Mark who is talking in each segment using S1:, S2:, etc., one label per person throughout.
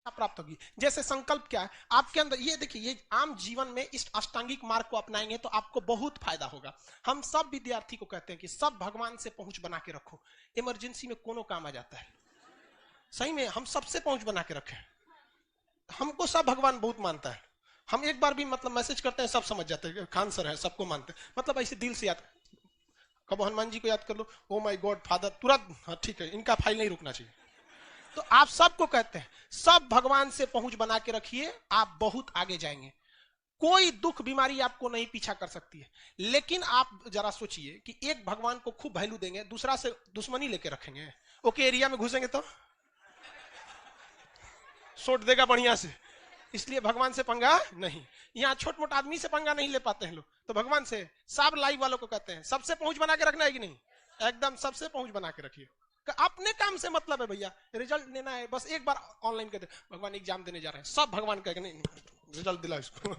S1: प्राप्त होगी। जैसे संकल्प क्या है आपके अंदर, ये देखिए, ये आम जीवन में इस अष्टांगिक मार्ग को अपनाएंगे तो आपको बहुत फायदा होगा। हम सब विद्यार्थी को कहते हैं कि सब भगवान से पहुंच बना के रखो, इमरजेंसी में कोनो काम आ जाता है। सही में हम सबसे पहुंच बना के रखें, हमको सब भगवान बहुत मानता है। हम एक बार भी मतलब मैसेज करते हैं सब समझ जाते हैं, खान सर है सबको मानते हैं, मतलब ऐसे दिल से याद। कब हनुमान जी को याद कर लो, ओ माय गॉड फादर, तुरंत हाँ ठीक है, इनका फाइल नहीं रुकना चाहिए। तो आप सबको कहते हैं सब भगवान से पहुंच बना के रखिए, आप बहुत आगे जाएंगे। कोई दुख बीमारी आपको नहीं पीछा कर सकती है। लेकिन आप जरा सोचिए कि एक भगवान को खूब वैल्यू देंगे, दूसरा से दुश्मनी लेके रखेंगे, ओके एरिया में घुसेंगे तो सोट देगा बढ़िया से। इसलिए भगवान से पंगा नहीं, यहाँ छोट मोट आदमी से पंगा नहीं ले पाते हैं लोग, तो भगवान से। सब लाइव वालों को कहते हैं सबसे पहुंच बना के रखना है कि नहीं, एकदम सबसे पहुंच बना के रखिए। अपने काम से मतलब है भैया, रिजल्ट लेना है, बस एक बार ऑनलाइन कर दे, भगवान एग्जाम देने जा रहे हैं, सब भगवान कहेंगे नहीं रिजल्ट दिला इसको।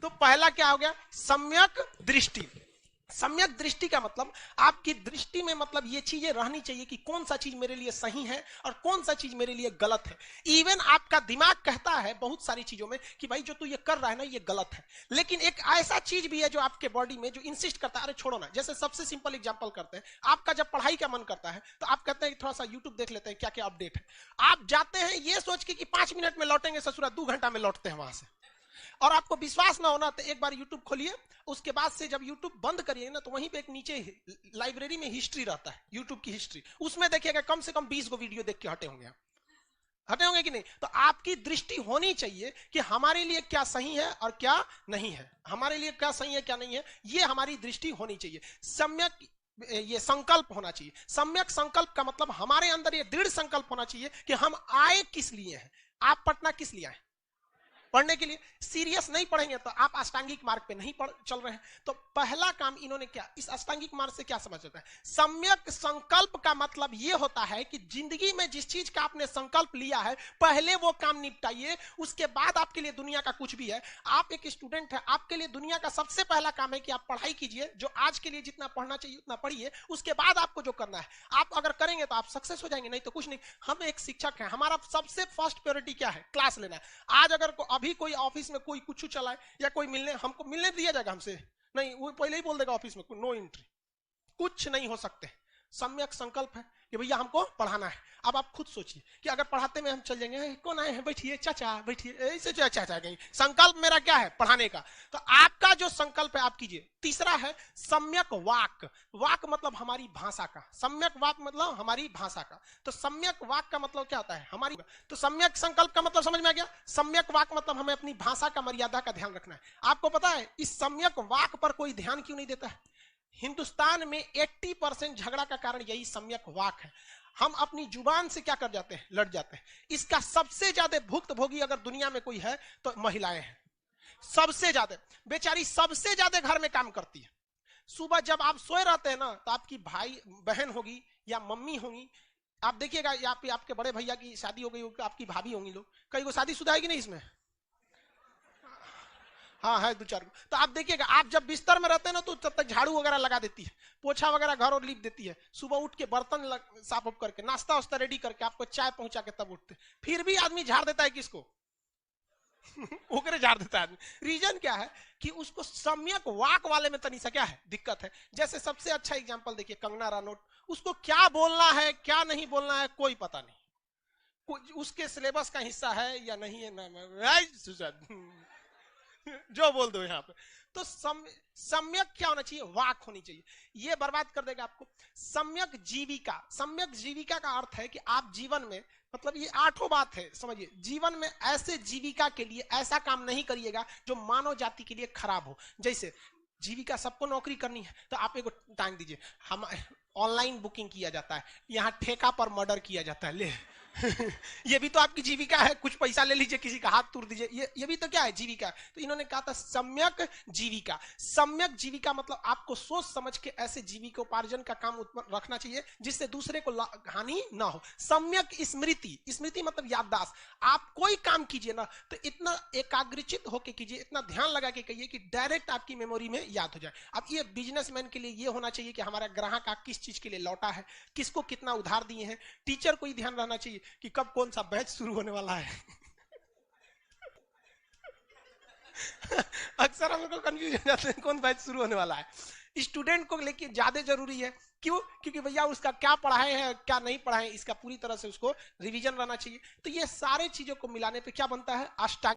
S1: तो पहला क्या हो गया, सम्यक दृष्टि। सम्यक दृष्टि का मतलब आपकी दृष्टि में मतलब ये चीजें रहनी चाहिए कि कौन सा चीज मेरे लिए सही है और कौन सा चीज मेरे लिए गलत है। इवन आपका दिमाग कहता है बहुत सारी चीजों में कि भाई जो तू ये कर रहा है ना ये गलत है, लेकिन एक ऐसा चीज भी है जो आपके बॉडी में जो इंसिस्ट करता है अरे छोड़ो ना। जैसे सबसे सिंपल एग्जांपल करते हैं, आपका जब पढ़ाई का मन करता है तो आप कहते हैं थोड़ा सा यूट्यूब देख लेते हैं क्या क्या अपडेट है। आप जाते हैं ये सोच के कि 5 मिनट में लौटेंगे, ससुरा 2 घंटा में लौटते हैं वहां से। और आपको विश्वास ना होना तो एक बार YouTube खोलिए, उसके बाद से जब YouTube बंद करिए ना तो वहीं पे एक नीचे लाइब्रेरी में हिस्ट्री रहता है, YouTube की हिस्ट्री, उसमें देखिएगा कम से कम 20 गो वीडियो देख के हटे होंगे। हटे होंगे कि नहीं? तो आपकी दृष्टि होनी चाहिए कि हमारे लिए क्या सही है और क्या नहीं है, हमारे लिए क्या सही है क्या नहीं है, ये हमारी दृष्टि होनी चाहिए। सम्यक ये संकल्प होना चाहिए। सम्यक संकल्प का मतलब हमारे अंदर ये दृढ़ संकल्प होना चाहिए कि हम आए किस लिए हैं। आप पटना किस लिए आए? पढ़ने के लिए। सीरियस नहीं पढ़ेंगे तो आप अष्टांगिक मार्ग पे नहीं चल रहे हैं। तो पहला काम इन्होंने क्या इस अष्टांगिक मार्ग से क्या समझ होता है, सम्यक संकल्प का मतलब यह होता है कि जिंदगी में जिस चीज का आपने संकल्प लिया है पहले वो काम निपटाइए, उसके बाद आपके लिए दुनिया का कुछ भी है। आप एक स्टूडेंट है, आपके लिए दुनिया का सबसे पहला काम है कि आप पढ़ाई कीजिए, जो आज के लिए जितना पढ़ना चाहिए उतना पढ़िए, उसके बाद आपको जो करना है आप अगर करेंगे तो आप सक्सेस हो जाएंगे, नहीं तो कुछ नहीं। हम एक शिक्षक हैं, हमारा सबसे फर्स्ट प्रायोरिटी क्या है, क्लास लेना है। आज अगर अभी कोई ऑफिस में कोई कुछ चलाए या कोई मिलने, हमको मिलने दिया जाएगा हमसे? नहीं, वो पहले ही बोल देगा ऑफिस में नो एंट्री, कुछ नहीं हो सकते। सम्यक संकल्प है कि भैया हमको पढ़ाना है। अब आप खुद सोचिए कि अगर पढ़ाते में हम चल जाएंगे, कौन आए हैं, बैठिए चाचा बैठिए, ऐसे चाचा गई। संकल्प मेरा क्या है, पढ़ाने का। तो आपका जो संकल्प है आप कीजिए। तीसरा है सम्यक वाक। वाक मतलब हमारी भाषा का, सम्यक वाक मतलब हमारी भाषा का। तो सम्यक वाक का मतलब क्या होता है, हमारी। तो सम्यक संकल्प का मतलब समझ में आ गया। सम्यक वाक मतलब हमें अपनी भाषा का मर्यादा का ध्यान रखना है। आपको पता है इस सम्यक वाक पर कोई ध्यान क्यों नहीं देता है? हिंदुस्तान में 80% झगड़ा का कारण यही सम्यक वाक है। हम अपनी जुबान से क्या कर जाते हैं, लड़ जाते हैं। इसका सबसे ज्यादा भुक्तभोगी अगर दुनिया में कोई है तो महिलाएं हैं। सबसे ज्यादा बेचारी सबसे ज्यादा घर में काम करती है। सुबह जब आप सोए रहते हैं ना तो आपकी भाई बहन होगी या मम्मी होगी, आप देखिएगा, या आपके बड़े भैया की शादी हो गई होगी, आपकी भाभी होंगी, लोग कई को शादीशुदा है कि नहीं इसमें? हाँ है 2-4 को। तो आप देखिएगा, आप जब बिस्तर में रहते हैं ना तो तब तक झाड़ू वगैरह लगा देती है, पोछा वगैरह घर और लीप देती है, सुबह उठ के बर्तन साफ उफ करके नाश्ता वास्ता रेडी करके आपको चाय पहुंचा के तब उठते। फिर भी आदमी झाड़ देता है किसको? ओकरे झाड़ देता है आदमी। रीजन क्या है कि उसको सम्यक वाक वाले में तनी सा क्या है, दिक्कत है। जैसे सबसे अच्छा एग्जांपल देखिए कंगना रनौत, उसको क्या बोलना है क्या नहीं बोलना है कोई पता नहीं, उसके सिलेबस का हिस्सा है या नहीं है ना, जो बोल दो यहाँ पे। तो सम्यक क्या होना चाहिए, वाक होनी चाहिए। ये बर्बाद कर देगा आपको। सम्यक जीविका। सम्यक जीविका का अर्थ है कि आप जीवन में, मतलब ये 8 बात है समझिए, जीवन में ऐसे जीविका के लिए ऐसा काम नहीं करिएगा जो मानव जाति के लिए खराब हो। जैसे जीविका, सबको नौकरी करनी है तो आप एक टांग दीजिए, हम ऑनलाइन बुकिंग किया जाता है, यहाँ ठेका पर मर्डर किया जाता है, ले ये भी तो आपकी जीविका है, कुछ पैसा ले लीजिए, किसी का हाथ तोड़ दीजिए, ये भी तो क्या है, जीविका। तो इन्होंने कहा था सम्यक जीविका। सम्यक जीविका मतलब आपको सोच समझ के ऐसे जीविकोपार्जन का काम रखना चाहिए जिससे दूसरे को हानि ना हो। सम्यक स्मृति। स्मृति मतलब याददाश्त। आप कोई काम कीजिए ना तो इतना एकाग्रचित होकर कीजिए, इतना ध्यान लगा के कहिए कि डायरेक्ट आपकी मेमोरी में याद हो जाए। अब ये बिजनेसमैन के लिए ये होना चाहिए कि हमारा ग्राहक किस चीज के लिए लौटा है, किसको कितना उधार दिए हैं। टीचर को ही ध्यान रहना चाहिए कि कब कौन सा बैच शुरू होने वाला है। अक्सर हम लोग को कंफ्यूज हो जाते हैं कौन बैच शुरू होने वाला है। स्टूडेंट को लेके ज्यादा जरूरी है, क्यों? क्योंकि भैया उसका क्या पढ़ाए है क्या नहीं पढ़ाए, इसका पूरी तरह से उसको रिवीजन रहना चाहिए। तो ये सारे चीजों को मिलाने पे क्या बनता है? अष्टांग